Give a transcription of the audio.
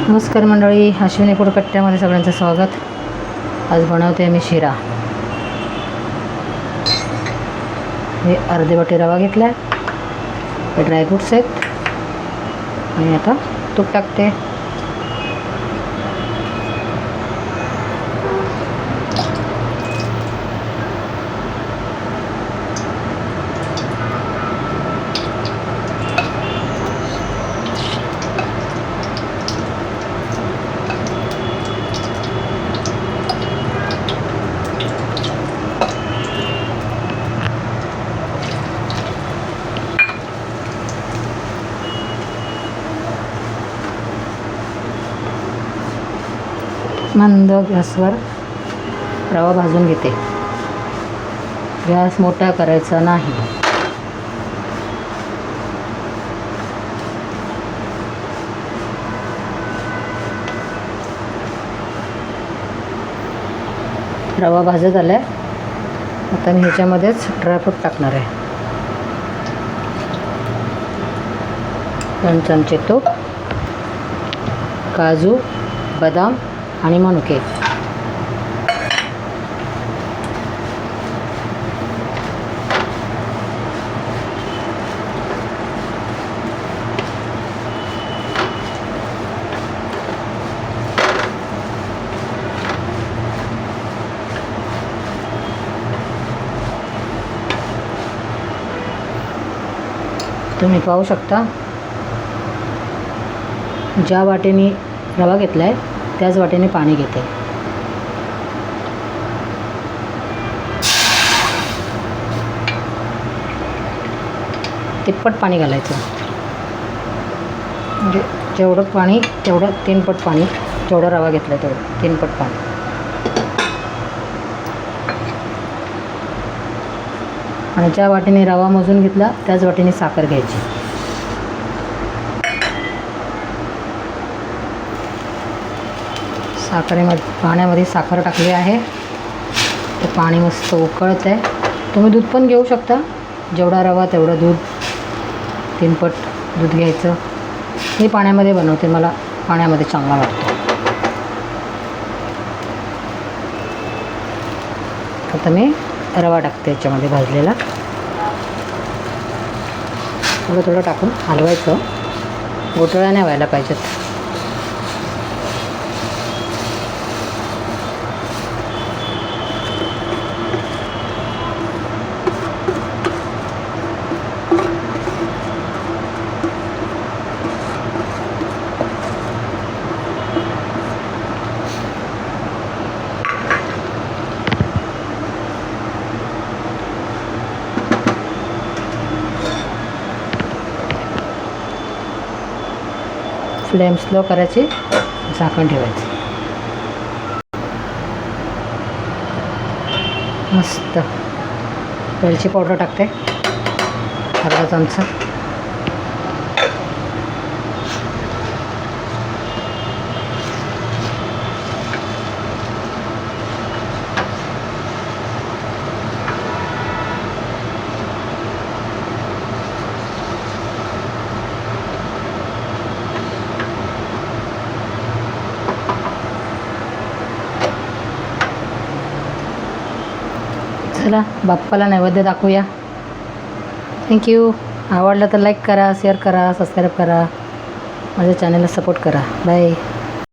नमस्कार मंडळी, अश्विनी फूड कट्ट्यामध्ये सगळ्यांचं स्वागत. आज बनवते मी शिरा. हे अर्धे वाटी रवा घेतला आहे, हे ड्रायफ्रूट्स आहेत आणि आता तूप टाकते. मंद गॅसवर रवा भाजून घेते. गॅस मोठा करायचा नाही. रवा भाजत आला आहे. आता मी ह्याच्यामध्येच ड्रायफ्रूट टाकणार आहे. 2 चमचे तूप, काजू, बदाम आणि मनुके. तुम्ही पाहू शकता, ज्या वाटेने रवा घेतला आहे त्याच वाटेने पाणी घेते. तिप्पट पाणी घालायचं, म्हणजे जेवढं पाणी तेवढं 3 पट पाणी. जेवढा रवा घेतला तेवढं 3 पट पाणी. आणि ज्या वाटेने रवा मोजून घेतला त्याच वाटेने साखर घ्यायची. पाण्यामध्ये साखर टाकली आहे. ते पाणी मस्त उकळत आहे. तुम्ही दूध पण घेऊ शकता. जेवढा रवा तेवढं दूध, 3 पट दूध घ्यायचं. मी पाण्यामध्ये बनवते, मला पाण्यामध्ये चांगला वाटतो. आता मी रवा टाकते याच्यामध्ये भाजलेला. थोडं थोडं टाकून हलवायचं. गोठळ्या नाही व्हायला पाहिजेत. फ्लेम स्लो करायची, झाकण ठेवायचं. मस्त. वेलची पावडर टाकते, अर्धा चमचा. चला बाप्पाला नैवेद्य दाखवूया. थँक्यू. आवडलं तर लाईक करा, शेअर करा, सबस्क्राईब करा. माझ्या चॅनलला सपोर्ट करा. बाय.